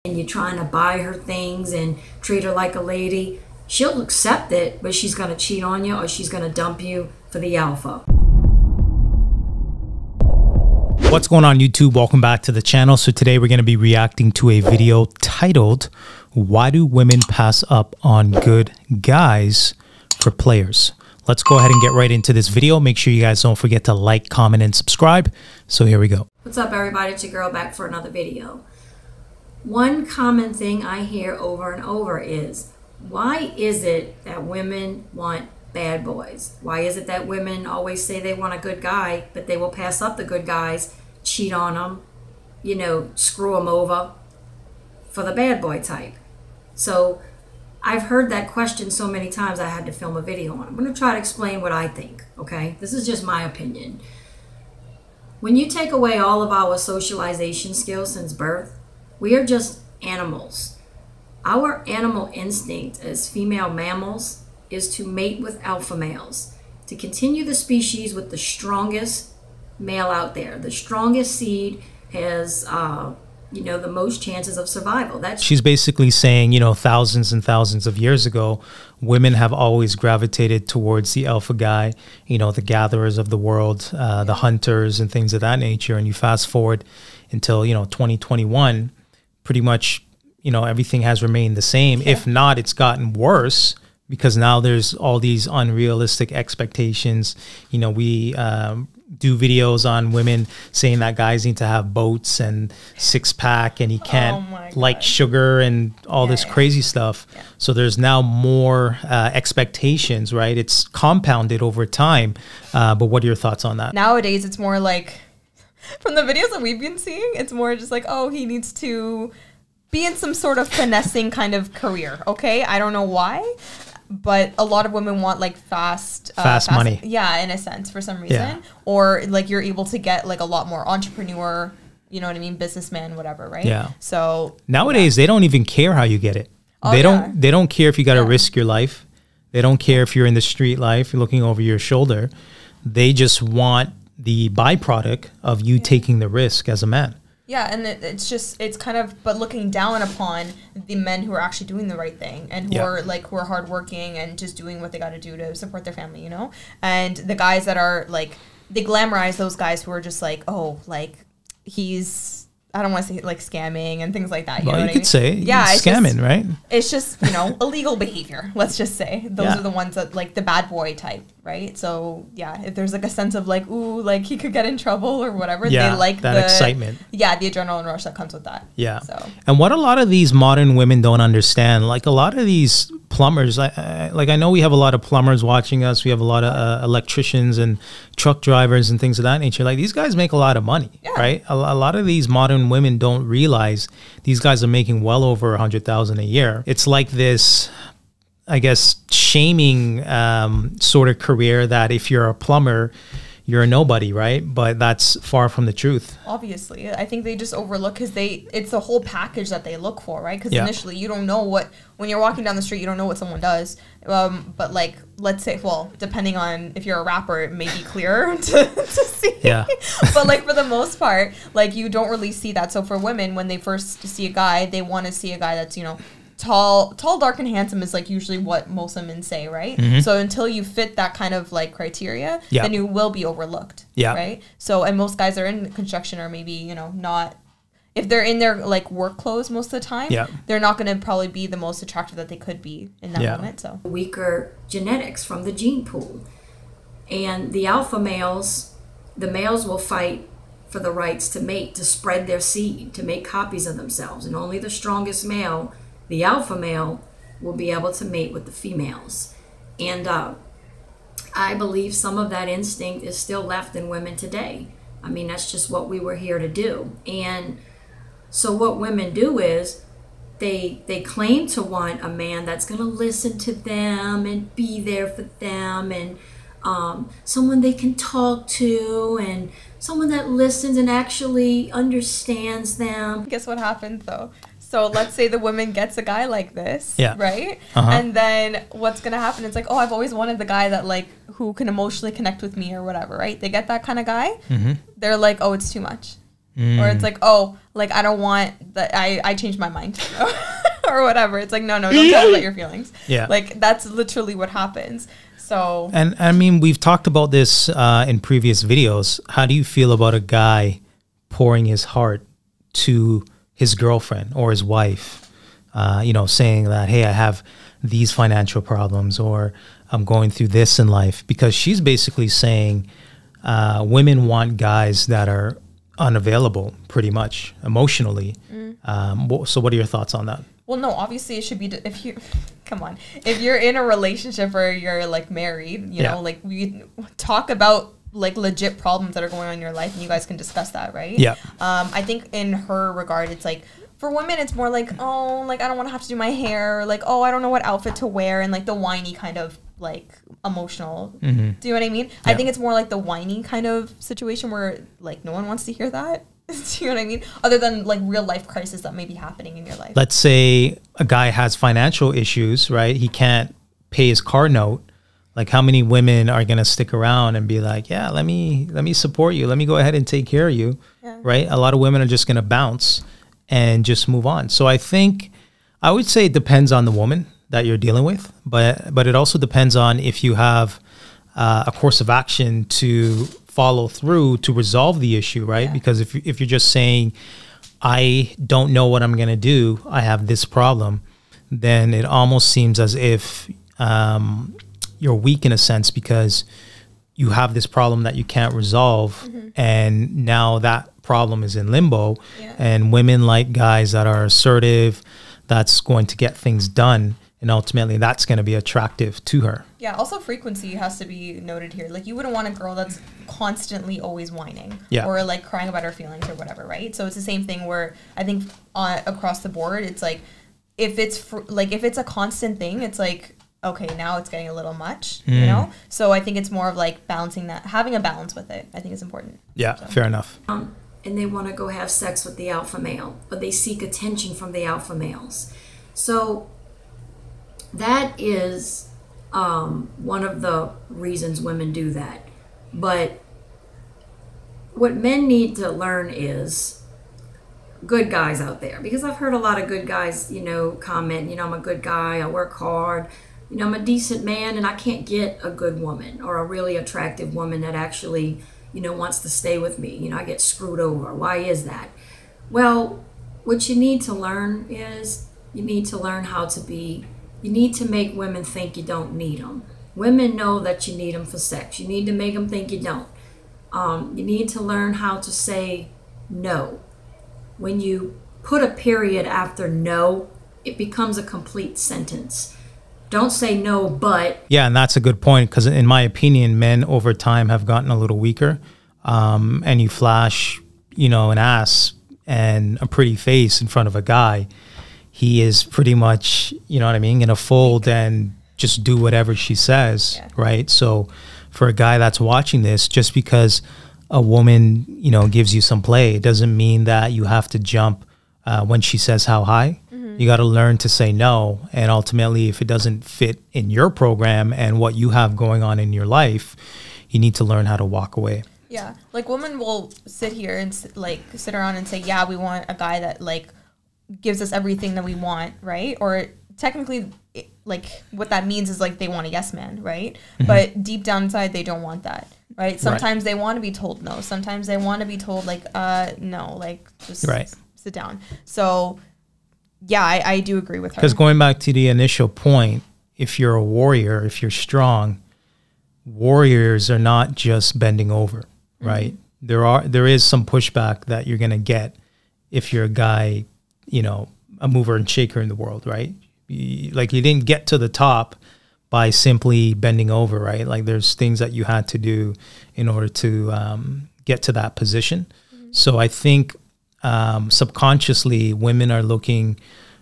and you're trying to buy her things and treat her like a lady, she'll accept it, but she's going to cheat on you or she's going to dump you for the alpha. What's going on, YouTube? Welcome back to the channel. So today we're going to be reacting to a video titled, "Why Do Women Pass Up on Good Guys for Players?" Let's go ahead and get right into this video. Make sure you guys don't forget to like, comment, and subscribe. So here we go. What's up, everybody? It's your girl back for another video. One common thing I hear over and over is, why is it that women want bad boys? Why is it that women always say they want a good guy, but they will pass up the good guys, cheat on them, you know, screw them over for the bad boy type? So I've heard that question so many times I had to film a video on it. I'm going to try to explain what I think, okay? This is just my opinion. When you take away all of our socialization skills since birth, we are just animals. Our animal instinct as female mammals is to mate with alpha males, to continue the species with the strongest male out there. The strongest seed has, you know, the most chances of survival. She's basically saying, you know, thousands and thousands of years ago, women have always gravitated towards the alpha guy, you know, the gatherers of the world, the hunters and things of that nature. And you fast forward until, you know, 2021, pretty much, you know, everything has remained the same. Yeah. If not, it's gotten worse, because now there's all these unrealistic expectations. You know, we do videos on women saying that guys need to have boats and six-pack and he can't like sugar and all this crazy stuff. Yeah. So there's now more expectations, right? It's compounded over time. But what are your thoughts on that? Nowadays, it's more like, from the videos that we've been seeing, it's more just like, oh, he needs to be in some sort of finessing kind of career. Okay, I don't know why, but a lot of women want like fast money. Yeah, in a sense, for some reason. Yeah. Or like you're able to get like a lot more entrepreneur, you know what I mean, businessman, whatever, right? Yeah. So nowadays they don't even care how you get it. Oh, they don't care if you got to risk your life. They don't care if you're in the street life, you're looking over your shoulder. They just want the byproduct of you taking the risk as a man. Yeah, and it's kind of, but looking down upon the men who are actually doing the right thing and who are hardworking and just doing what they got to do to support their family, you know? And the guys that are like, they glamorize those guys who are just like, oh, like he's, I don't want to say like scamming and things like that. You know what I mean? Say, yeah, it's scamming, just, right? It's just, you know, illegal behavior. Let's just say those are the ones that like the bad boy type, right? So yeah, if there's like a sense of like, ooh, like he could get in trouble or whatever, they like that excitement. Yeah, the adrenaline rush that comes with that. Yeah. So, and what a lot of these modern women don't understand, like a lot of these plumbers, like I know we have a lot of plumbers watching us. We have a lot of electricians and truck drivers and things of that nature. Like these guys make a lot of money, right? A lot of these modern women don't realize these guys are making well over 100,000 a year. It's like this, I guess, shaming sort of career that if you're a plumber, you're a nobody, right? But that's far from the truth. Obviously, I think they just overlook because it's the whole package that they look for, right? Because initially you don't know when you're walking down the street, you don't know what someone does. But like, let's say, well, depending on if you're a rapper, it may be clearer to see. Yeah. But like for the most part, like you don't really see that. So for women, when they first see a guy, they want to see a guy that's, you know, tall, dark, and handsome is like usually what most women say, right? Mm-hmm. So until you fit that kind of like criteria, then you will be overlooked, right? So, and most guys are in construction or maybe, you know, not, if they're in their like work clothes most of the time, they're not going to probably be the most attractive that they could be in that moment. So weaker genetics from the gene pool. And the alpha males, the males will fight for the rights to mate, to spread their seed, to make copies of themselves. And only the strongest male, the alpha male, will be able to mate with the females. And I believe some of that instinct is still left in women today. I mean, that's just what we were here to do. And so what women do is they claim to want a man that's going to listen to them and be there for them, and someone they can talk to, and someone that listens and actually understands them. Guess what happens though? So let's say the woman gets a guy like this, right? And then what's going to happen? It's like, oh, I've always wanted the guy that like, who can emotionally connect with me or whatever, right? They get that kind of guy. They're like, oh, it's too much. Or it's like, oh, like, I don't want that. I changed my mind or whatever. It's like, no, don't tell me about your feelings. Yeah. Like, that's literally what happens. So. And I mean, we've talked about this in previous videos. How do you feel about a guy pouring his heart to his girlfriend or his wife, you know, saying that, hey, I have these financial problems, or I'm going through this in life? Because she's basically saying women want guys that are unavailable pretty much emotionally. So what are your thoughts on that? Well, no, obviously it should be, if you, come on, if you're in a relationship or you're like married, you know, like we talk about like legit problems that are going on in your life and you guys can discuss that, right? Yeah. I think in her regard, it's like, for women, it's more like, oh, like I don't want to have to do my hair, or like, oh, I don't know what outfit to wear, and like the whiny kind of like emotional. Do you know what I mean? Yeah. I think it's more like the whiny kind of situation where like no one wants to hear that. Do you know what I mean? Other than like real life crisis that may be happening in your life. Let's say a guy has financial issues, right? He can't pay his car note. Like, how many women are gonna stick around and be like, yeah, let me support you. Let me go ahead and take care of you, right? A lot of women are just gonna bounce and just move on. So I think I would say it depends on the woman that you're dealing with, but it also depends on if you have a course of action to follow through to resolve the issue, right? Yeah. Because if you're just saying, I don't know what I'm going to do, I have this problem, then it almost seems as if you're weak in a sense, because you have this problem that you can't resolve, and now that problem is in limbo. And women like guys that are assertive, that's going to get things done, and ultimately that's going to be attractive to her. Yeah, also frequency has to be noted here. Like, you wouldn't want a girl that's constantly always whining or like crying about her feelings or whatever, right? So it's the same thing where I think across the board, it's like, if it's a constant thing, it's like, okay, now it's getting a little much, you know? So I think it's more of like balancing that, having a balance with it, I think is important. Yeah, so. Fair enough. And they want to go have sex with the alpha male, but they seek attention from the alpha males. So that is one of the reasons women do that. But what men need to learn is, good guys out there, because I've heard a lot of good guys, you know, comment, you know, I'm a good guy, I work hard, you know, I'm a decent man, and I can't get a good woman or a really attractive woman that actually, you know, wants to stay with me. You know, I get screwed over. Why is that? Well, what you need to learn is, you need to learn how to be, you need to make women think you don't need them. Women know that you need them for sex. You need to make them think you don't. You need to learn how to say no. When you put a period after no, it becomes a complete sentence. Don't say no, but. Yeah, and that's a good point, because in my opinion, men over time have gotten a little weaker. And you flash, you know, an ass and a pretty face in front of a guy, he is pretty much, you know what I mean, gonna fold and just do whatever she says, right? So for a guy that's watching this, just because a woman, you know, gives you some play, it doesn't mean that you have to jump when she says how high. You got to learn to say no. And ultimately, if it doesn't fit in your program and what you have going on in your life, you need to learn how to walk away. Yeah. Like, women will sit here and sit around and say, yeah, we want a guy that like gives us everything that we want, right? Or technically, like, what that means is like they want a yes man, right? But deep down inside, they don't want that, right? Sometimes they want to be told no. Sometimes they want to be told like, no, like just sit down. So yeah, I do agree with her. Because going back to the initial point, if you're a warrior, if you're strong, warriors are not just bending over, right? There is some pushback that you're going to get if you're a guy, you know, a mover and shaker in the world, right? Like, you didn't get to the top by simply bending over, right? Like, there's things that you had to do in order to get to that position. So I think subconsciously women are looking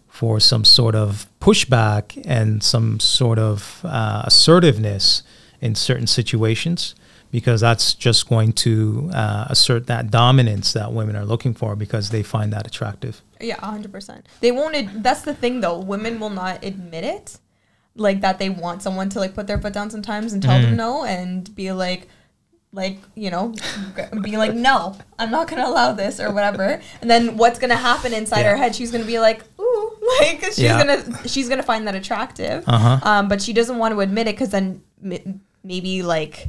for some sort of pushback and some sort of assertiveness in certain situations, because that's just going to assert that dominance that women are looking for, because they find that attractive. Yeah, 100%. They won't. That's the thing, though. Women will not admit it, like that they want someone to like put their foot down sometimes and tell them no, and be like like, you know, being like, no, I'm not going to allow this or whatever. And then what's going to happen inside her head? She's going to be like, ooh, like she's going to find that attractive. But she doesn't want to admit it because then maybe like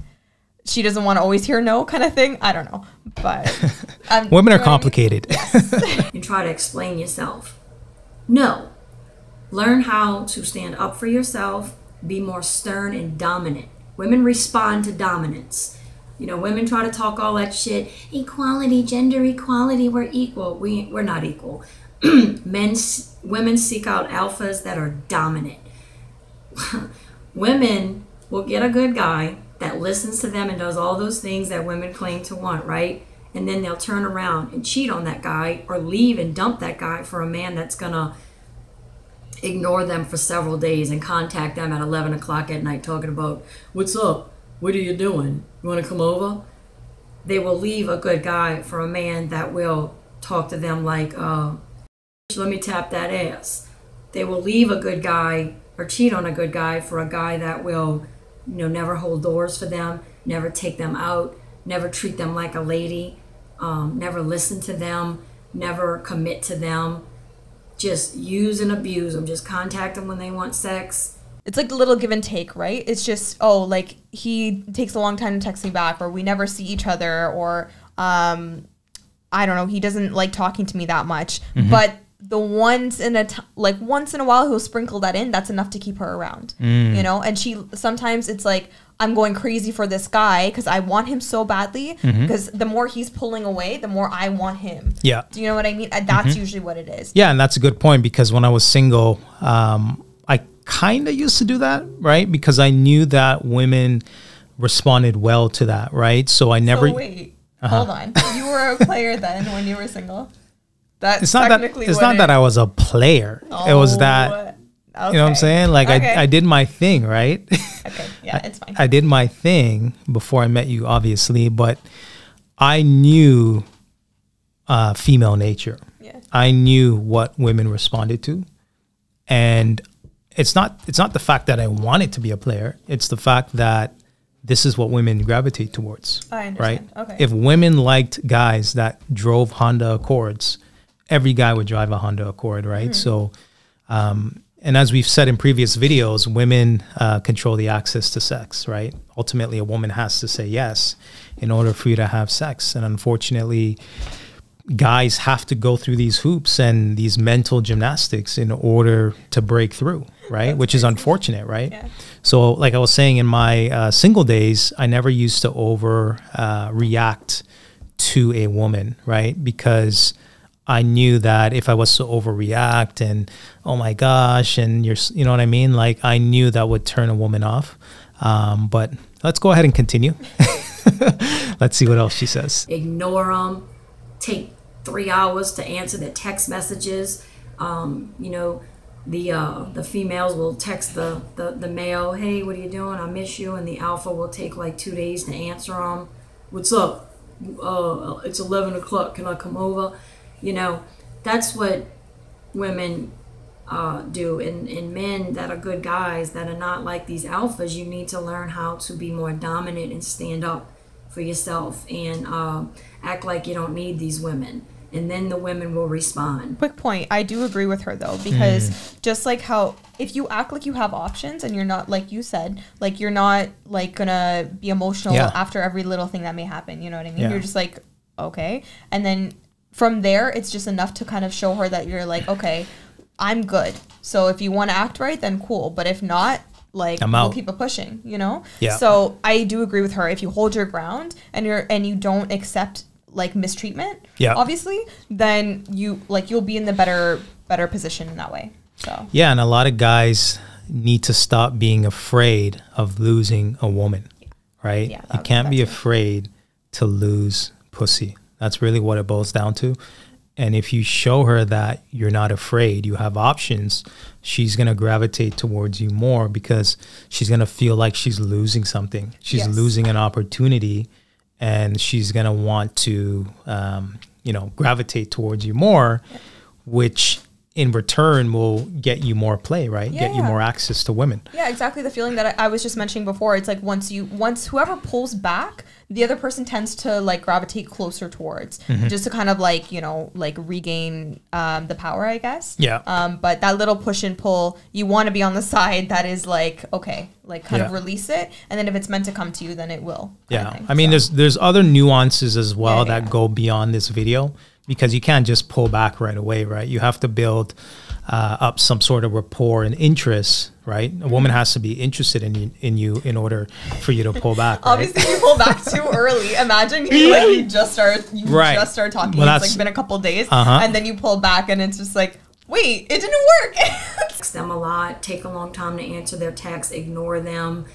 she doesn't want to always hear no kind of thing. I don't know. But women are complicated. Yes. You try to explain yourself. No. Learn how to stand up for yourself, be more stern and dominant. Women respond to dominance. You know, women try to talk all that shit. Equality, gender equality, we're equal. We're not equal. Women seek out alphas that are dominant. Women will get a good guy that listens to them and does all those things that women claim to want, right? And then they'll turn around and cheat on that guy or leave and dump that guy for a man that's gonna ignore them for several days and contact them at 11 o'clock at night talking about, what's up? What are you doing? You want to come over? They will leave a good guy for a man that will talk to them like, let me tap that ass. They will leave a good guy or cheat on a good guy for a guy that will, you know, never hold doors for them, never take them out, never treat them like a lady, never listen to them, never commit to them. Just use and abuse them. Just contact them when they want sex. It's like a little give and take, right? It's just, oh, like he takes a long time to text me back, or we never see each other, or I don't know, he doesn't like talking to me that much. But the once in a while he'll sprinkle that in. That's enough to keep her around, you know. And sometimes it's like, I'm going crazy for this guy because I want him so badly. Because the more he's pulling away, the more I want him. Yeah. Do you know what I mean? That's usually what it is. Yeah, and that's a good point, because when I was single, I kind of used to do that, right? Because I knew that women responded well to that, right? So I never. So wait, hold on. You were a player then when you were single. It's not that I was a player. It was that. Okay. You know what I'm saying? Like, I did my thing, right? Okay, yeah, it's fine. I did my thing before I met you, obviously, but I knew female nature. Yeah. I knew what women responded to. And it's not the fact that I wanted to be a player. It's the fact that this is what women gravitate towards. I understand. Right? Okay. If women liked guys that drove Honda Accords, every guy would drive a Honda Accord, right? So, and as we've said in previous videos, women control the access to sex, right? Ultimately, a woman has to say yes in order for you to have sex. And unfortunately, guys have to go through these hoops and these mental gymnastics in order to break through, right? Which is unfortunate, right? Yeah. So like I was saying, in my single days, I never used to react to a woman, right? Because I knew that if I was to overreact and, oh my gosh, and you know what I mean? Like, I knew that would turn a woman off. But let's go ahead and continue. Let's see what else she says. Ignore them. Take 3 hours to answer their text messages. You know, the females will text the male, hey, what are you doing? I miss you. And the alpha will take like 2 days to answer them. What's up? It's 11 o'clock. Can I come over? You know, that's what women do. And men that are good guys, that are not like these alphas, you need to learn how to be more dominant and stand up for yourself and act like you don't need these women. And then the women will respond. Quick point. I do agree with her, though, because just like how if you act like you have options and you're not, like you said, like you're not like going to be emotional after every little thing that may happen. You know what I mean? Yeah. You're just like, okay. And then from there, it's just enough to kind of show her that you're like, okay, I'm good. So if you want to act right, then cool. But if not, like, we'll keep it pushing, you know? Yeah. So I do agree with her. If you hold your ground and you don't accept like mistreatment, obviously, then you'll be in the better position in that way. So yeah, and a lot of guys need to stop being afraid of losing a woman, right? Yeah, you can't be afraid to lose pussy. That's really what it boils down to. And if you show her that you're not afraid, you have options, she's going to gravitate towards you more because she's going to feel like she's losing something. She's losing an opportunity, and she's going to want to, gravitate towards you more, which in return will get you more play, right? Get you more access to women. Yeah, exactly. The feeling that I was just mentioning before. It's like once whoever pulls back, the other person tends to like gravitate closer towards, just to kind of like, you know, like regain the power, I guess. Yeah. But that little push and pull, you want to be on the side that is like, okay, like kind of release it, and then if it's meant to come to you, then it will. Yeah. I mean, there's other nuances as well that go beyond this video, because you can't just pull back right away, right? You have to build up some sort of rapport and interest, right? A woman has to be interested in you in order for you to pull back. Right? Obviously, if you pull back too early, imagine you just start talking. Well, it's like been a couple days, and then you pull back, and it's just like, wait, it didn't work. Text them a lot, take a long time to answer their texts, ignore them,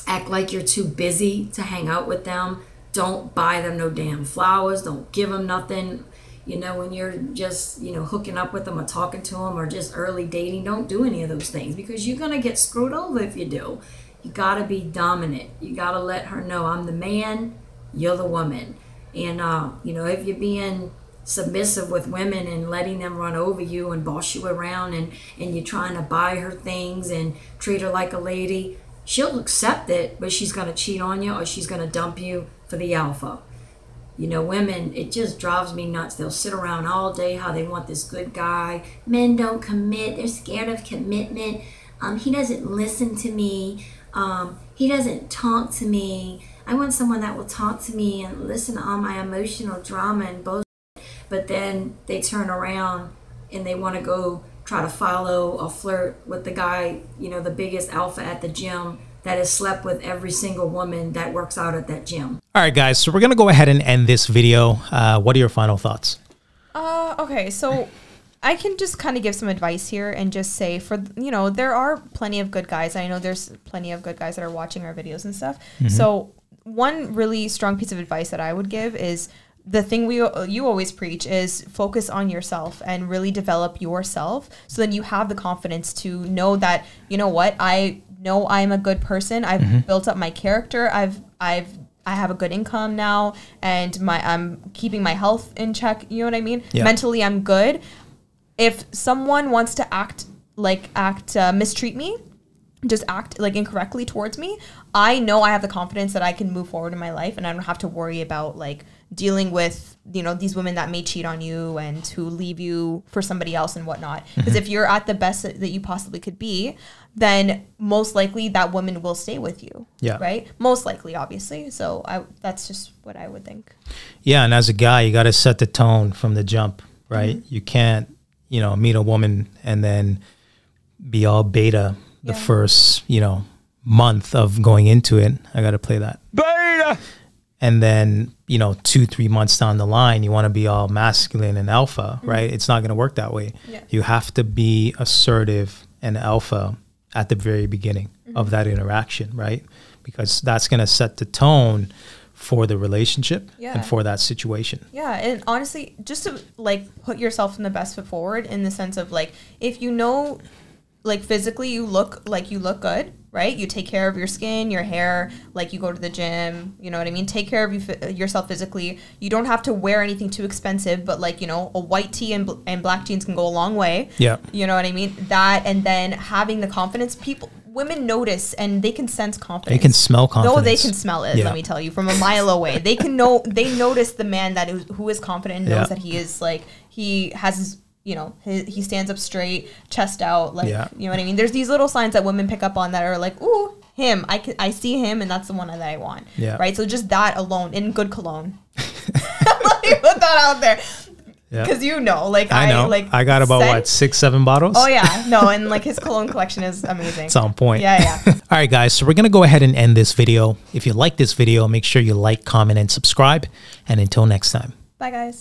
act like you're too busy to hang out with them. Don't buy them no damn flowers. Don't give them nothing. You know, when you're just, you know, hooking up with them or talking to them or just early dating, don't do any of those things, because you're going to get screwed over if you do. You got to be dominant. You got to let her know, I'm the man, you're the woman. And, you know, if you're being submissive with women and letting them run over you and boss you around, and you're trying to buy her things and treat her like a lady, she'll accept it, but she's going to cheat on you or she's going to dump you for the alpha. You know, women, it just drives me nuts. They'll sit around all day how they want this good guy. Men don't commit. They're scared of commitment. He doesn't listen to me. He doesn't talk to me. I want someone that will talk to me and listen to all my emotional drama and bullshit. But then they turn around and they want to go try to follow or flirt with the guy, you know, the biggest alpha at the gym that has slept with every single woman that works out at that gym. All right, guys, so we're going to go ahead and end this video. What are your final thoughts? Okay, so I can just kind of give some advice here and just say, for, you know, there are plenty of good guys. I know there's plenty of good guys that are watching our videos and stuff. So one really strong piece of advice that I would give is, the thing you always preach is focus on yourself and really develop yourself, so then you have the confidence to know that, you know what, I know I'm a good person. I've built up my character. I have a good income now, and I'm keeping my health in check. You know what I mean? Yeah. Mentally, I'm good. If someone wants to mistreat me, just act like incorrectly towards me, I know I have the confidence that I can move forward in my life, and I don't have to worry about like dealing with, you know, these women that may cheat on you and who leave you for somebody else and whatnot. Because if you're at the best that you possibly could be, then most likely that woman will stay with you. Yeah. Right? Most likely, obviously. So that's just what I would think. Yeah. And as a guy, you got to set the tone from the jump, right? You can't, you know, meet a woman and then be all beta the first, you know, month of going into it. I got to play that. Beta! And then, you know, 2-3 months down the line, you want to be all masculine and alpha, right? It's not going to work that way. Yeah. You have to be assertive and alpha at the very beginning of that interaction, right? Because that's going to set the tone for the relationship and for that situation. Yeah, and honestly, just to like put yourself in the best foot forward, in the sense of like, if you know, like physically you look good, right? You take care of your skin, your hair, like you go to the gym, you know what I mean? Take care of yourself physically. You don't have to wear anything too expensive, but like, you know, a white tee and black jeans can go a long way. Yeah. You know what I mean? That, and then having the confidence, women notice and they can sense confidence. They can smell confidence. No, they can smell it, let me tell you, from a mile away. They notice the man who is confident and knows that he is like, he has his, you know, he stands up straight, chest out, like, you know what I mean? There's these little signs that women pick up on that are like, ooh, him, I see him, and that's the one that I want, right? So just that alone, in good cologne. Let me put that out there. Because you know, like, I know. I got about, what, 6-7 bottles? Oh, yeah. No, and, like, his cologne collection is amazing. It's on point. Yeah. All right, guys. So we're going to go ahead and end this video. If you like this video, make sure you like, comment, and subscribe. And until next time. Bye, guys.